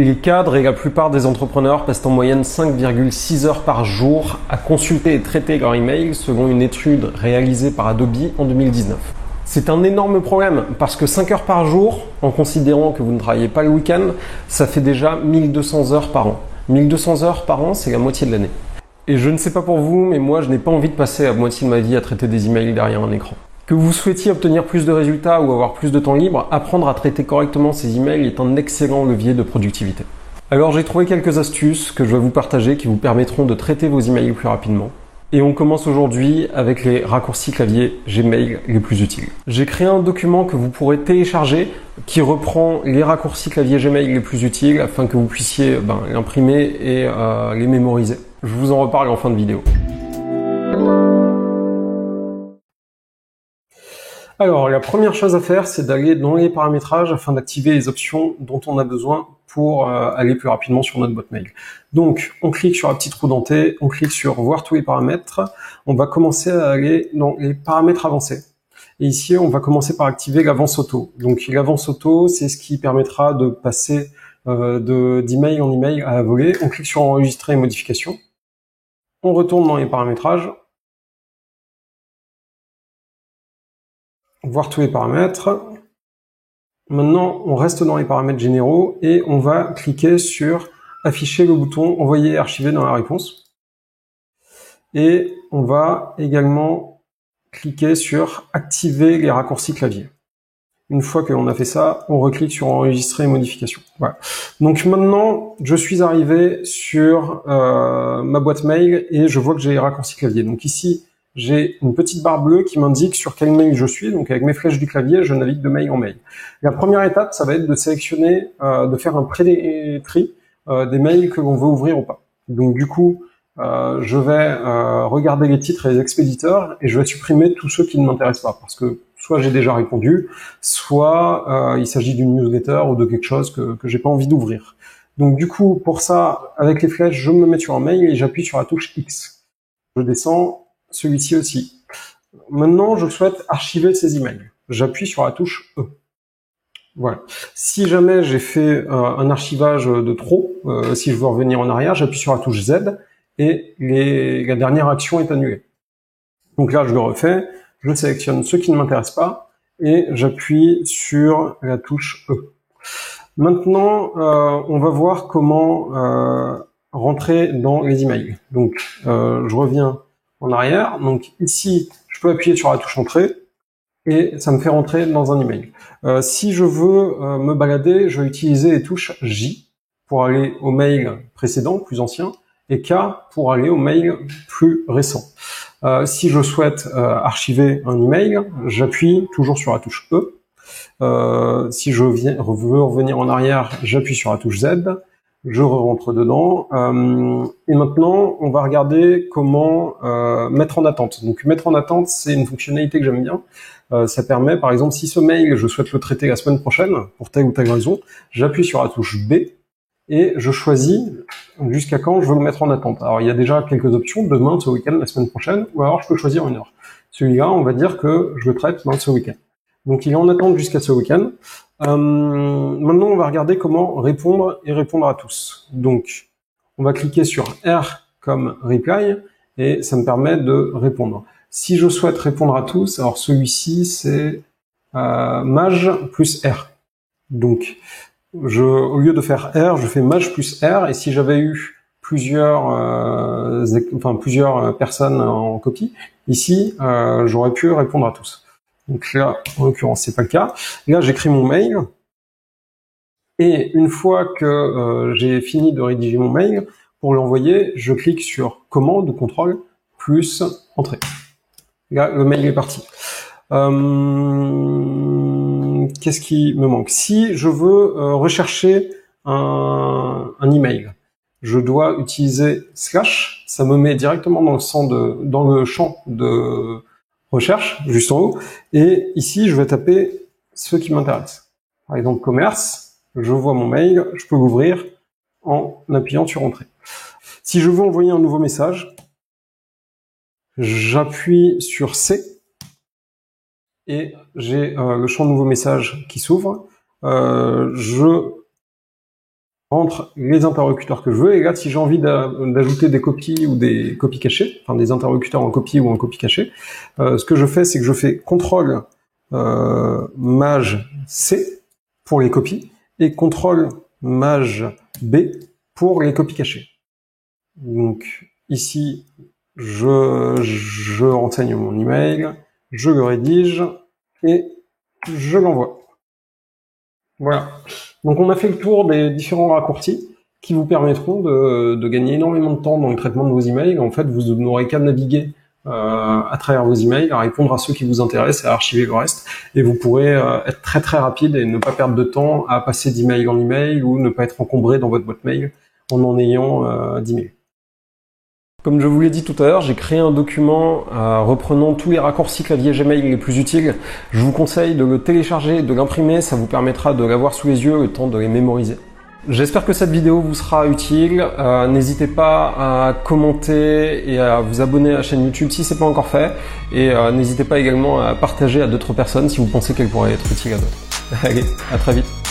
Les cadres et la plupart des entrepreneurs passent en moyenne 5,6 heures par jour à consulter et traiter leur email selon une étude réalisée par Adobe en 2019. C'est un énorme problème parce que 5 heures par jour, en considérant que vous ne travaillez pas le week-end, ça fait déjà 1200 heures par an. 1200 heures par an, c'est la moitié de l'année. Et je ne sais pas pour vous, mais moi je n'ai pas envie de passer la moitié de ma vie à traiter des emails derrière un écran. Que vous souhaitiez obtenir plus de résultats ou avoir plus de temps libre, apprendre à traiter correctement ces emails est un excellent levier de productivité. Alors j'ai trouvé quelques astuces que je vais vous partager qui vous permettront de traiter vos emails plus rapidement. Et on commence aujourd'hui avec les raccourcis clavier Gmail les plus utiles. J'ai créé un document que vous pourrez télécharger qui reprend les raccourcis clavier Gmail les plus utiles afin que vous puissiez l'imprimer et les mémoriser. Je vous en reparle en fin de vidéo. Alors, la première chose à faire, c'est d'aller dans les paramétrages afin d'activer les options dont on a besoin pour aller plus rapidement sur notre boîte mail. Donc, on clique sur la petite roue dentée, on clique sur voir tous les paramètres. On va commencer à aller dans les paramètres avancés. Et ici, on va commencer par activer l'avance auto. Donc, l'avance auto, c'est ce qui permettra de passer d'email en email à la volée. On clique sur enregistrer modifications. On retourne dans les paramétrages. Voir tous les paramètres. Maintenant, on reste dans les paramètres généraux et on va cliquer sur afficher le bouton envoyer et archiver dans la réponse. Et on va également cliquer sur activer les raccourcis clavier. Une fois que l'on a fait ça, on reclique sur enregistrer modifications. Voilà. Donc maintenant, je suis arrivé sur ma boîte mail et je vois que j'ai les raccourcis clavier. Donc ici, j'ai une petite barre bleue qui m'indique sur quel mail je suis. Donc avec mes flèches du clavier, je navigue de mail en mail. La première étape, ça va être de sélectionner, de faire un pré-tri des mails que l'on veut ouvrir ou pas. Donc du coup, je vais regarder les titres et les expéditeurs et je vais supprimer tous ceux qui ne m'intéressent pas parce que soit j'ai déjà répondu, soit il s'agit d'une newsletter ou de quelque chose que j'ai pas envie d'ouvrir. Donc du coup, pour ça, avec les flèches, je me mets sur un mail et j'appuie sur la touche X. Je descends. Celui-ci aussi. Maintenant, je souhaite archiver ces emails. J'appuie sur la touche E. Voilà. Si jamais j'ai fait un archivage de trop, si je veux revenir en arrière, j'appuie sur la touche Z et la dernière action est annulée. Donc là, je le refais, je sélectionne ceux qui ne m'intéressent pas et j'appuie sur la touche E. Maintenant, on va voir comment rentrer dans les emails. Donc, je reviens en arrière. Donc ici, je peux appuyer sur la touche entrée et ça me fait rentrer dans un email. Si je veux me balader, je vais utiliser les touches J pour aller au mail précédent, plus ancien, et K pour aller au mail plus récent. Si je souhaite archiver un email, j'appuie toujours sur la touche E. Si je veux revenir en arrière, j'appuie sur la touche Z. Je rentre dedans et maintenant on va regarder comment mettre en attente. Donc mettre en attente, c'est une fonctionnalité que j'aime bien. Ça permet, par exemple, si ce mail je souhaite le traiter la semaine prochaine pour telle ou telle raison, j'appuie sur la touche B et je choisis jusqu'à quand je veux le mettre en attente. Alors il y a déjà quelques options, demain, ce week-end, la semaine prochaine, ou alors je peux choisir une heure. Celui-là, on va dire que je le traite ce week-end. Donc il est en attente jusqu'à ce week-end. Maintenant, on va regarder comment répondre et répondre à tous. Donc, on va cliquer sur R comme reply et ça me permet de répondre. Si je souhaite répondre à tous, alors celui-ci c'est maj plus R. Donc, au lieu de faire R, je fais maj plus R et si j'avais eu plusieurs personnes en copie, ici, j'aurais pu répondre à tous. Donc là, en l'occurrence, c'est pas le cas. Là, j'écris mon mail. Et une fois que j'ai fini de rédiger mon mail, pour l'envoyer, je clique sur commande ou contrôle plus entrée. Là, le mail est parti. Qu'est-ce qui me manque? Si je veux rechercher un email, je dois utiliser slash. Ça me met directement dans le champ de recherche, juste en haut, et ici je vais taper ceux qui m'intéressent. Par exemple commerce, je vois mon mail, je peux l'ouvrir en appuyant sur entrée. Si je veux envoyer un nouveau message, j'appuie sur C et j'ai le champ nouveau message qui s'ouvre. Je rentre les interlocuteurs que je veux. Et là, si j'ai envie d'ajouter des copies ou des copies cachées, enfin des interlocuteurs en copie ou en copie cachée, ce que je fais, c'est que je fais CTRL Maj C pour les copies et CTRL Maj B pour les copies cachées. Donc ici, je renseigne mon email, je le rédige et je l'envoie. Voilà. Donc on a fait le tour des différents raccourcis qui vous permettront de gagner énormément de temps dans le traitement de vos emails. En fait, vous n'aurez qu'à naviguer à travers vos emails, à répondre à ceux qui vous intéressent et à archiver le reste. Et vous pourrez être très très rapide et ne pas perdre de temps à passer d'email en email ou ne pas être encombré dans votre boîte mail en ayant 10 mails. Comme je vous l'ai dit tout à l'heure, j'ai créé un document reprenant tous les raccourcis clavier Gmail les plus utiles. Je vous conseille de le télécharger, de l'imprimer, ça vous permettra de l'avoir sous les yeux le temps de les mémoriser. J'espère que cette vidéo vous sera utile. N'hésitez pas à commenter et à vous abonner à la chaîne YouTube si ce n'est pas encore fait. Et n'hésitez pas également à partager à d'autres personnes si vous pensez qu'elle pourrait être utile à d'autres. Allez, à très vite.